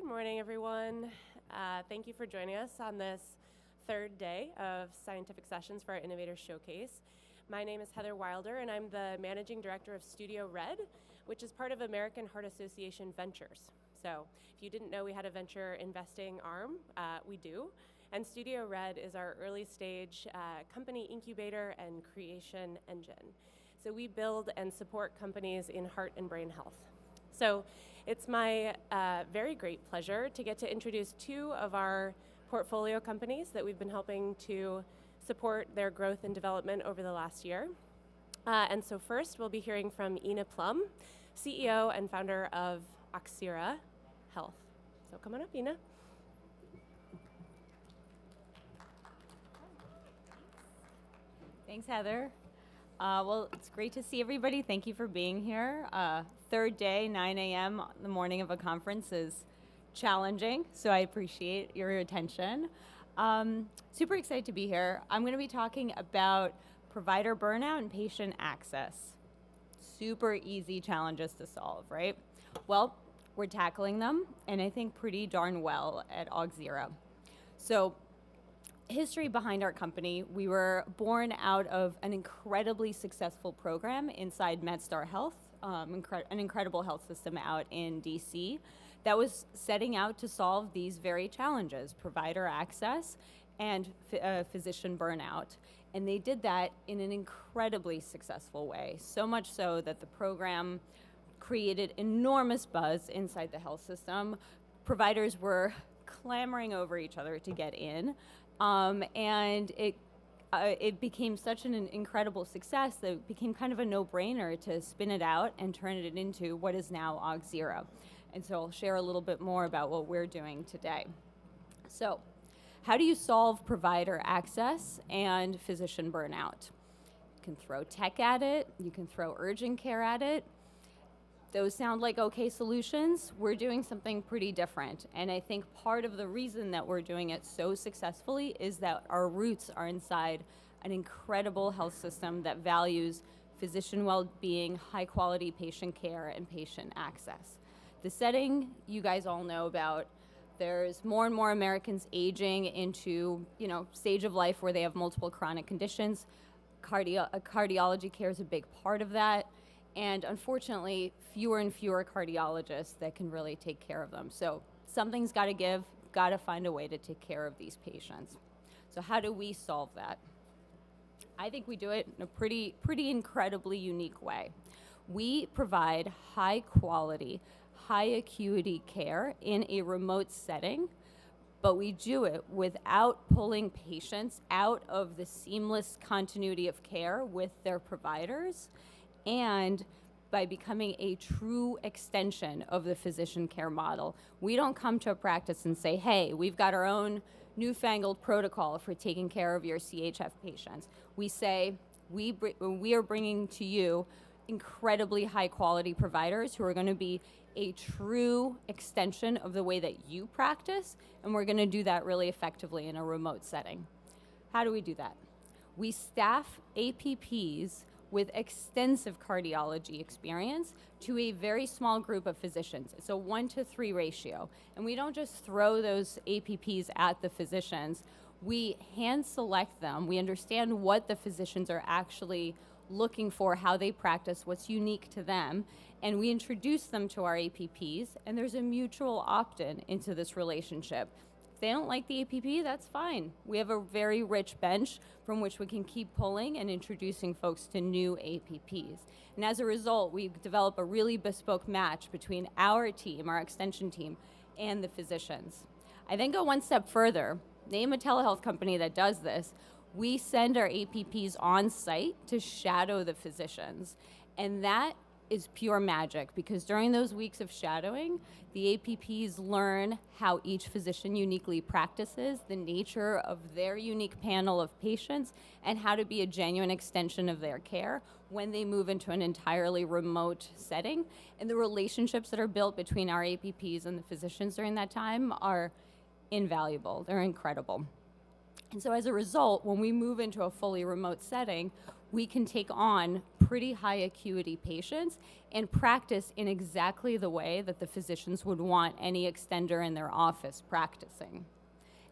morning, everyone. Thank you for joining us on this third day of scientific sessions for our Innovators Showcase. My name is Heather Wilder, and I'm the Managing Director of Studio Red, which is part of American Heart Association Ventures. So if you didn't know we had a venture investing arm, we do. And Studio Red is our early stage company incubator and creation engine. So we build and support companies in heart and brain health. So it's my very great pleasure to get to introduce two of our portfolio companies that we've been helping to support their growth and development over the last year. And so first, we'll be hearing from Ina Plumb, CEO and founder of Auxira Health. So come on up, Ina. Thanks, Heather. Well, it's great to see everybody. Thank you for being here. Third day, 9 a.m. the morning of a conference is challenging, so I appreciate your attention. Super excited to be here. I'm going to be talking about provider burnout and patient access. Super easy challenges to solve, right? Well, we're tackling them, and I think pretty darn well at Auxira. So, history behind our company: we were born out of an incredibly successful program inside MedStar Health, an incredible health system out in DC that was setting out to solve these very challenges: provider access and physician burnout. And they did that in an incredibly successful way, so much so that the program created enormous buzz inside the health system. Providers were clamoring over each other to get in. And it became such an incredible success that it became kind of a no-brainer to spin it out and turn it into what is now Auxira. And so I'll share a little bit more about what we're doing today. So, how do you solve provider access and physician burnout? You can throw tech at it, you can throw urgent care at it. Those sound like okay solutions. We're doing something pretty different. And I think part of the reason that we're doing it so successfully is that our roots are inside an incredible health system that values physician well-being, high-quality patient care, and patient access. The setting you guys all know about. There's more and more Americans aging into, stage of life where they have multiple chronic conditions. Cardiology care is a big part of that. And unfortunately, fewer and fewer cardiologists that can really take care of them. So something's got to give, got to find a way to take care of these patients. So how do we solve that? I think we do it in a pretty incredibly unique way. We provide high quality, high acuity care in a remote setting, but we do it without pulling patients out of the seamless continuity of care with their providers, and by becoming a true extension of the physician care model. We don't come to a practice and say, hey, we've got our own newfangled protocol for taking care of your CHF patients. We say, we are bringing to you incredibly high quality providers who are going to be a true extension of the way that you practice, and we're going to do that really effectively in a remote setting. How do we do that? We staff APPs with extensive cardiology experience to a very small group of physicians. It's a 1-to-3 ratio. And we don't just throw those APPs at the physicians. We hand select them. We understand what the physicians are actually looking for, how they practice, what's unique to them. And we introduce them to our APPs, and there's a mutual opt-in into this relationship. If they don't like the APP, that's fine. We have a very rich bench from which we can keep pulling and introducing folks to new APPs. And as a result, we develop a really bespoke match between our team, our extension team, and the physicians. I then go one step further. Name a telehealth company that does this. We send our APPs on site to shadow the physicians. And that is pure magic, because during those weeks of shadowing, the APPs learn how each physician uniquely practices, the nature of their unique panel of patients, and how to be a genuine extension of their care when they move into an entirely remote setting. And the relationships that are built between our APPs and the physicians during that time are invaluable. They're incredible. And so as a result, when we move into a fully remote setting, we can take on pretty high acuity patients and practice in exactly the way that the physicians would want any extender in their office practicing.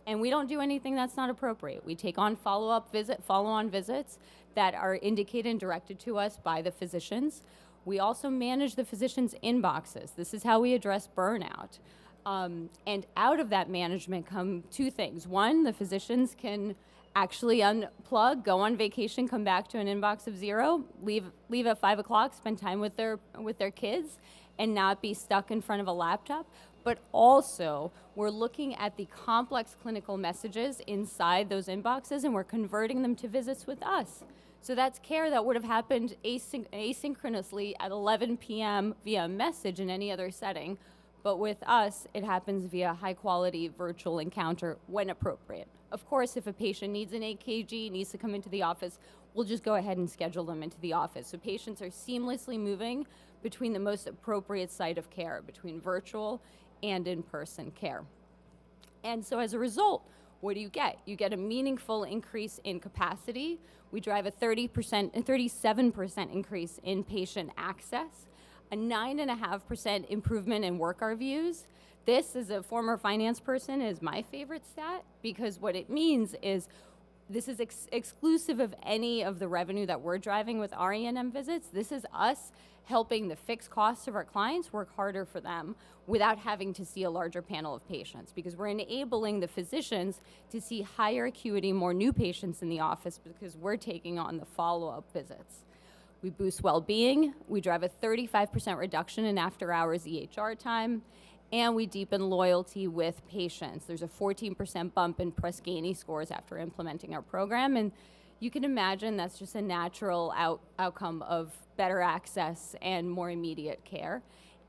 And we don't do anything that's not appropriate. We take on follow-on visits that are indicated and directed to us by the physicians. We also manage the physicians' inboxes. This is how we address burnout. And out of that management come two things. One, the physicians can actually unplug, go on vacation, come back to an inbox of zero, leave at 5 o'clock, spend time with their kids, and not be stuck in front of a laptop. But also, we're looking at the complex clinical messages inside those inboxes, and we're converting them to visits with us. So that's care that would have happened asynchronously at 11 p.m. via message in any other setting. But with us, it happens via high-quality virtual encounter when appropriate. Of course, if a patient needs an EKG, needs to come into the office, we'll just go ahead and schedule them into the office. So patients are seamlessly moving between the most appropriate site of care, between virtual and in-person care. And so as a result, what do you get? You get a meaningful increase in capacity. We drive a 37% increase in patient access, a 9.5% improvement in work reviews. This, as a former finance person, is my favorite stat, because what it means is this is exclusive of any of the revenue that we're driving with our E&M visits. This is us helping the fixed costs of our clients work harder for them without having to see a larger panel of patients, because we're enabling the physicians to see higher acuity, more new patients in the office because we're taking on the follow-up visits. We boost well-being, we drive a 35% reduction in after-hours EHR time, and we deepen loyalty with patients. There's a 14% bump in Press Ganey scores after implementing our program, and you can imagine that's just a natural outcome of better access and more immediate care.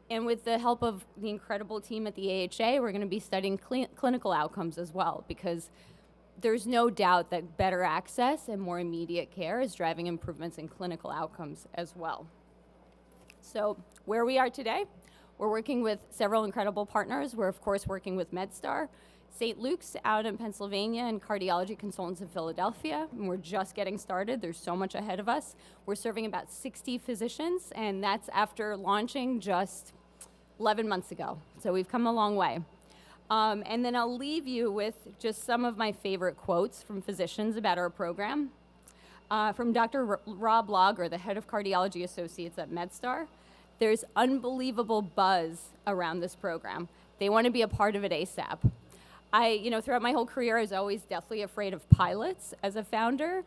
And with the help of the incredible team at the AHA, we're going to be studying clinical outcomes as well, because there's no doubt that better access and more immediate care is driving improvements in clinical outcomes as well. So where we are today, we're working with several incredible partners. We're, of course, working with MedStar, St. Luke's out in Pennsylvania, and cardiology consultants in Philadelphia. And we're just getting started. There's so much ahead of us. We're serving about 60 physicians, and that's after launching just 11 months ago. So we've come a long way. And then I'll leave you with just some of my favorite quotes from physicians about our program. From Dr. Rob Lager, the head of cardiology associates at MedStar. There's unbelievable buzz around this program. They want to be a part of it ASAP. Throughout my whole career, I was always deathly afraid of pilots as a founder.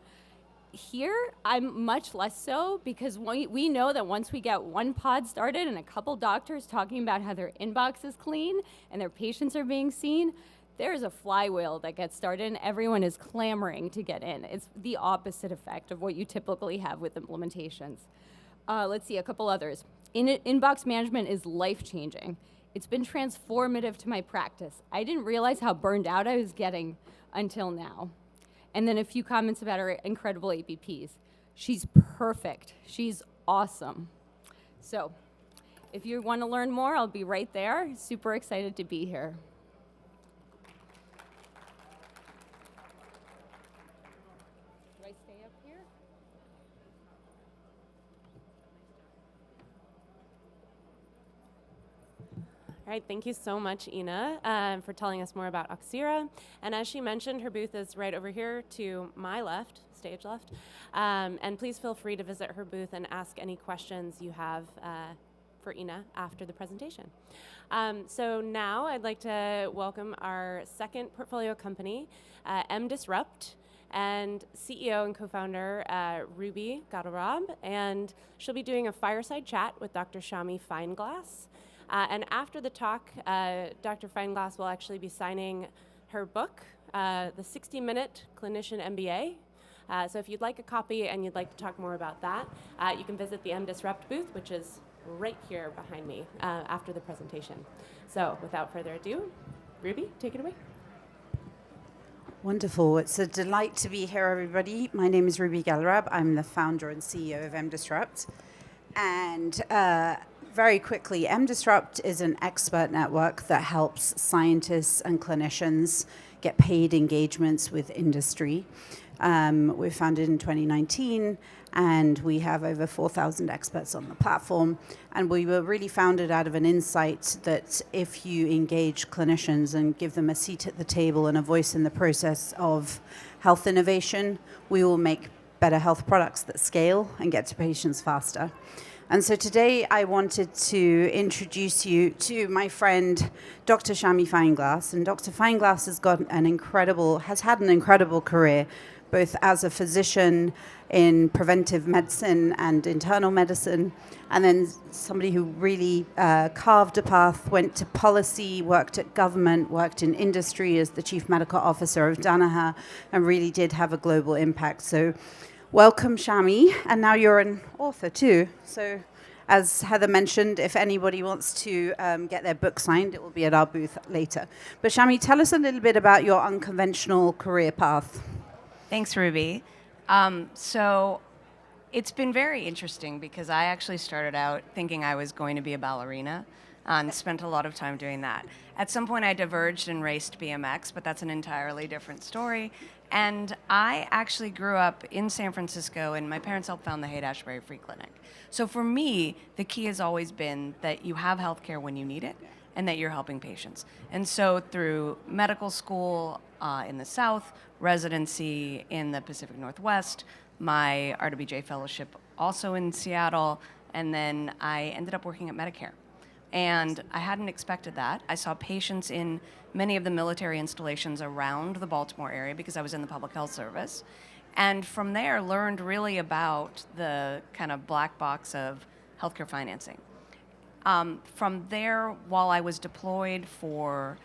Here, I'm much less so, because we know that once we get one pod started and a couple doctors talking about how their inbox is clean and their patients are being seen, there's a flywheel that gets started and everyone is clamoring to get in. It's the opposite effect of what you typically have with implementations. Let's see, a couple others. Inbox management is life-changing. It's been transformative to my practice. I didn't realize how burned out I was getting until now. And then a few comments about our incredible APPs. She's perfect. She's awesome. So if you want to learn more, I'll be right there. Super excited to be here. Do I stay up here? All right, thank you so much, Ina, for telling us more about Auxira. And as she mentioned, her booth is right over here to my left, stage left. And please feel free to visit her booth and ask any questions you have for Ina after the presentation. So now I'd like to welcome our second portfolio company, MDisrupt, and CEO and co-founder Ruby Gadelrab. And she'll be doing a fireside chat with Dr. Shami Fineglass. And after the talk, Dr. Fineglass will actually be signing her book, the 60-Minute Clinician MBA. So if you'd like a copy and you'd like to talk more about that, you can visit the MDisrupt booth, which is right here behind me after the presentation. So without further ado, Ruby, take it away. Wonderful. It's a delight to be here, everybody. My name is Ruby Gadelrab. I'm the founder and CEO of MDisrupt. And very quickly, MDisrupt is an expert network that helps scientists and clinicians get paid engagements with industry. We were founded in 2019, and we have over 4,000 experts on the platform. And we were really founded out of an insight that if you engage clinicians and give them a seat at the table and a voice in the process of health innovation, we will make better health products that scale and get to patients faster. And so today I wanted to introduce you to my friend, Dr. Shami Feinglass. And Dr. Feinglass has had an incredible career, both as a physician in preventive medicine and internal medicine, and then somebody who really carved a path, went to policy, worked at government, worked in industry as the chief medical officer of Danaher, and really did have a global impact. So welcome, Shami. And now you're an author too. So as Heather mentioned, if anybody wants to get their book signed, it will be at our booth later. But Shami, tell us a little bit about your unconventional career path. Thanks, Ruby. So it's been very interesting because I actually started out thinking I was going to be a ballerina and spent a lot of time doing that. At some point I diverged and raced BMX, but that's an entirely different story. And I actually grew up in San Francisco, and my parents helped found the Haight-Ashbury Free Clinic. So for me, the key has always been that you have healthcare when you need it and that you're helping patients. And so through medical school in the South, residency in the Pacific Northwest, my RWJ fellowship also in Seattle, and then I ended up working at Medicare. And I hadn't expected that. I saw patients in many of the military installations around the Baltimore area because I was in the public health service. And from there, learned really about the kind of black box of healthcare financing. From there, while I was deployed for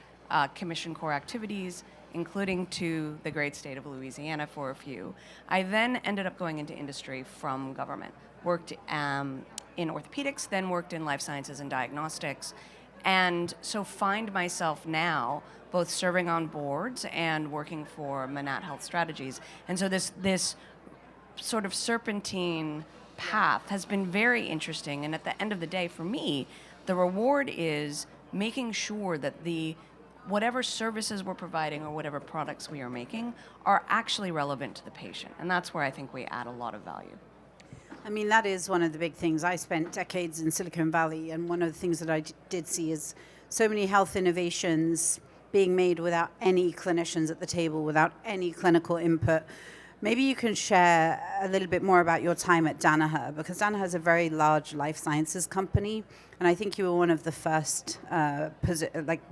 Commission Corps activities, including to the great state of Louisiana for a few, I then ended up going into industry from government. Worked in orthopedics, then worked in life sciences and diagnostics, and so find myself now both serving on boards and working for Manat Health Strategies. And so this sort of serpentine path has been very interesting, and at the end of the day, for me, the reward is making sure that whatever services we're providing or whatever products we are making are actually relevant to the patient, and that's where I think we add a lot of value. I mean, that is one of the big things. I spent decades in Silicon Valley, and one of the things that I did see is so many health innovations being made without any clinicians at the table, without any clinical input. Maybe you can share a little bit more about your time at Danaher, because Danaher is a very large life sciences company, and I think you were one of the first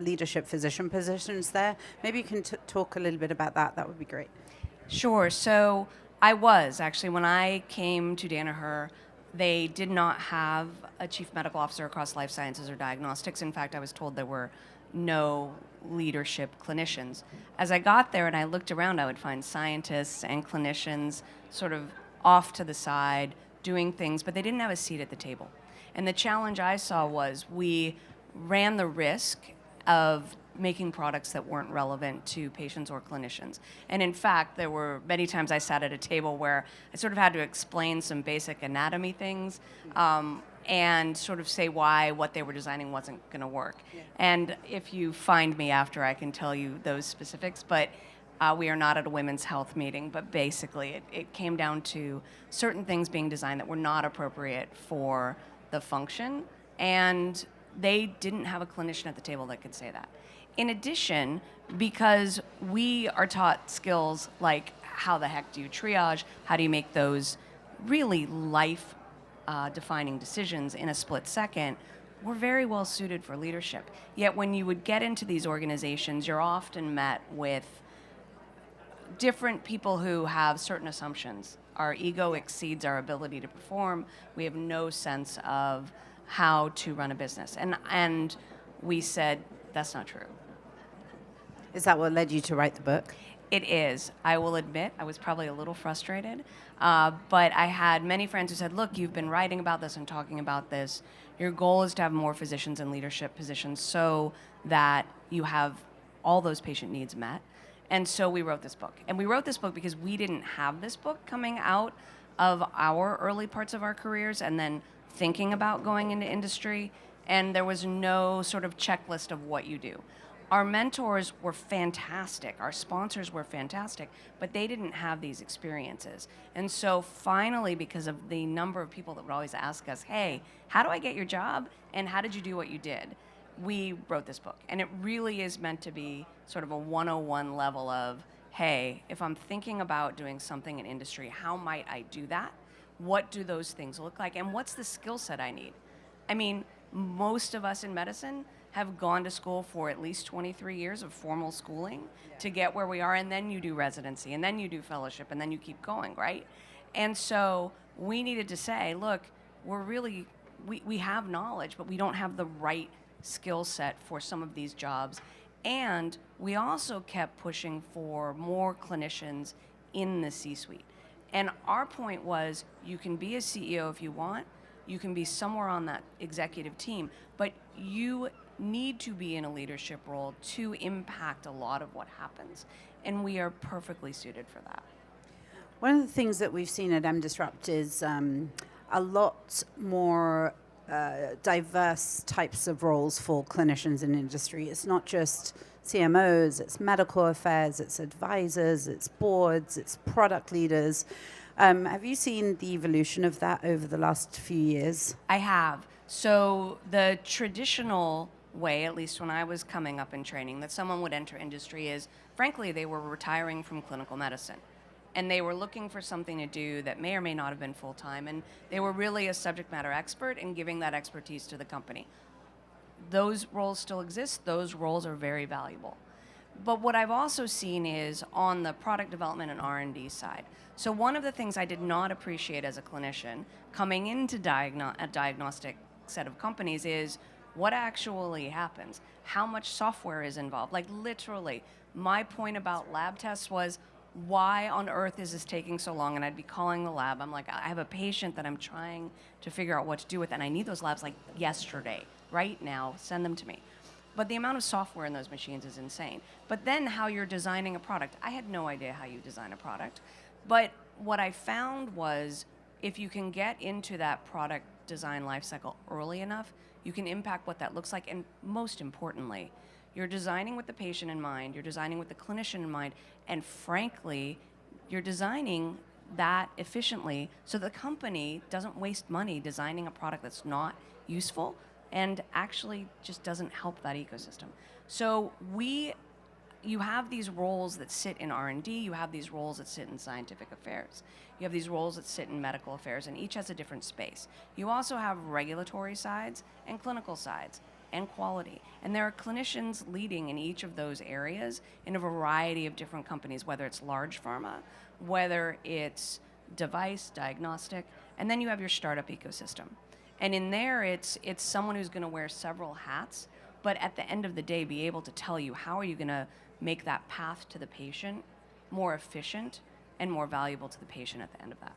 leadership physician positions there. Maybe you can talk a little bit about that. That would be great. Sure. So I was actually, when I came to Danaher, they did not have a chief medical officer across life sciences or diagnostics. In fact, I was told there were no leadership clinicians. As I got there and I looked around, I would find scientists and clinicians sort of off to the side doing things, but they didn't have a seat at the table. And the challenge I saw was we ran the risk of making products that weren't relevant to patients or clinicians. And in fact, there were many times I sat at a table where I sort of had to explain some basic anatomy things and sort of say why what they were designing wasn't going to work. Yeah. And if you find me after, I can tell you those specifics, but we are not at a women's health meeting, but basically it came down to certain things being designed that were not appropriate for the function, and they didn't have a clinician at the table that could say that. In addition, because we are taught skills like how the heck do you triage, how do you make those really life-defining decisions in a split second, we're very well suited for leadership. Yet when you would get into these organizations, you're often met with different people who have certain assumptions. Our ego exceeds our ability to perform. We have no sense of how to run a business. And we said, that's not true. Is that what led you to write the book? It is. I will admit, I was probably a little frustrated, but I had many friends who said, look, you've been writing about this and talking about this. Your goal is to have more physicians in leadership positions so that you have all those patient needs met. And so we wrote this book. And we wrote this book because we didn't have this book coming out of our early parts of our careers and then thinking about going into industry. And there was no sort of checklist of what you do. Our mentors were fantastic, our sponsors were fantastic, but they didn't have these experiences. And so finally, because of the number of people that would always ask us, hey, how do I get your job? And how did you do what you did? We wrote this book. And it really is meant to be sort of a 101 level of, hey, if I'm thinking about doing something in industry, how might I do that? What do those things look like? And what's the skill set I need? I mean, most of us in medicine have gone to school for at least 23 years of formal schooling to get where we are, and then you do residency, and then you do fellowship, and then you keep going, right? And so we needed to say, look, we have knowledge, but we don't have the right skill set for some of these jobs. And we also kept pushing for more clinicians in the C-suite. And our point was, you can be a CEO if you want, you can be somewhere on that executive team, but you need to be in a leadership role to impact a lot of what happens. And we are perfectly suited for that. One of the things that we've seen at MDisrupt is a lot more diverse types of roles for clinicians in industry. It's not just CMOs, it's medical affairs, it's advisors, it's boards, it's product leaders. Have you seen the evolution of that over the last few years? I have. So the traditional way, at least when I was coming up in training, that someone would enter industry is, frankly, they were retiring from clinical medicine. And they were looking for something to do that may or may not have been full-time, and they were really a subject matter expert in giving that expertise to the company. Those roles still exist. Those roles are very valuable. But what I've also seen is on the product development and R&D side. So one of the things I did not appreciate as a clinician coming into a diagnostic set of companies is what actually happens, how much software is involved. Like literally, my point about lab tests was, why on earth is this taking so long? And I'd be calling the lab. I'm like, I have a patient that I'm trying to figure out what to do with, and I need those labs like yesterday, right now, send them to me. But the amount of software in those machines is insane. But then how you're designing a product, I had no idea how you design a product. But what I found was, if you can get into that product design lifecycle early enough, you can impact what that looks like. And most importantly, you're designing with the patient in mind, you're designing with the clinician in mind, and frankly, you're designing that efficiently so the company doesn't waste money designing a product that's not useful and actually just doesn't help that ecosystem. So you have these roles that sit in R&D, you have these roles that sit in scientific affairs, you have these roles that sit in medical affairs, and each has a different space. You also have regulatory sides and clinical sides and quality. And there are clinicians leading in each of those areas in a variety of different companies, whether it's large pharma, whether it's device, diagnostic, and then you have your startup ecosystem. And in there, it's someone who's gonna wear several hats, but at the end of the day, be able to tell you how are you gonna make that path to the patient more efficient and more valuable to the patient at the end of that.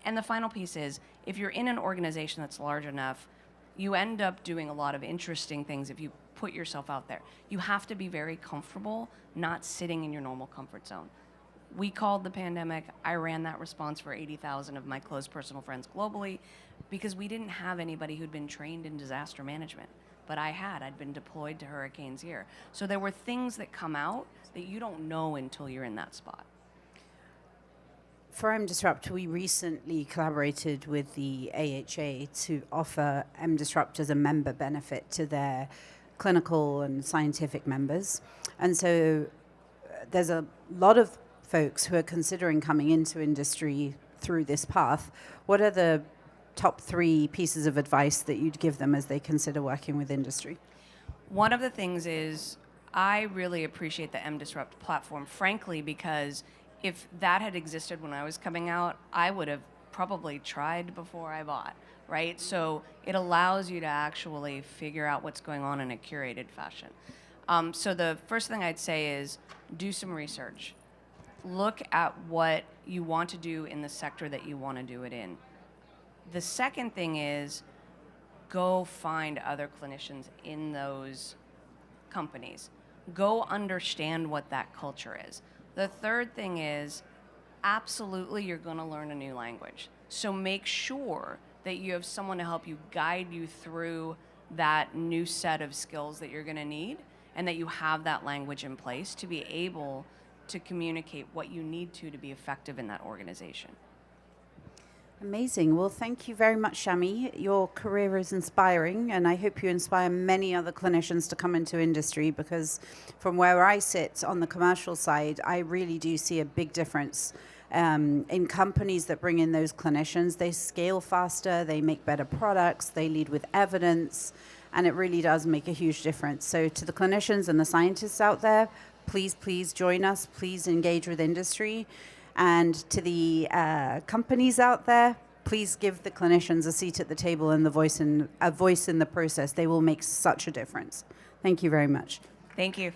And the final piece is, if you're in an organization that's large enough, you end up doing a lot of interesting things if you put yourself out there. You have to be very comfortable not sitting in your normal comfort zone. We called the pandemic, I ran that response for 80,000 of my close personal friends globally because we didn't have anybody who'd been trained in disaster management. But I'd been deployed to hurricanes here. So there were things that come out that you don't know until you're in that spot. For MDisrupt, we recently collaborated with the AHA to offer MDisrupt as a member benefit to their clinical and scientific members. And so there's a lot of folks who are considering coming into industry through this path. What are the top 3 pieces of advice that you'd give them as they consider working with industry? One of the things is, I really appreciate the MDisrupt platform, frankly, because if that had existed when I was coming out, I would have probably tried before I bought, right? So it allows you to actually figure out what's going on in a curated fashion. So the first thing I'd say is do some research. Look at what you want to do in the sector that you want to do it in. The second thing is go find other clinicians in those companies. Go understand what that culture is. The third thing is, absolutely, you're going to learn a new language. So make sure that you have someone to help you guide you through that new set of skills that you're going to need. and that you have that language in place to be able to communicate what you need to be effective in that organization. Amazing. Well, thank you very much, Shami. Your career is inspiring, and I hope you inspire many other clinicians to come into industry, because from where I sit on the commercial side, I really do see a big difference in companies that bring in those clinicians. They scale faster, they make better products, they lead with evidence, and it really does make a huge difference. So to the clinicians and the scientists out there, please join us. Please engage with industry. And to the companies out there, please give the clinicians a seat at the table and a voice in the process. They will make such a difference. Thank you very much. Thank you.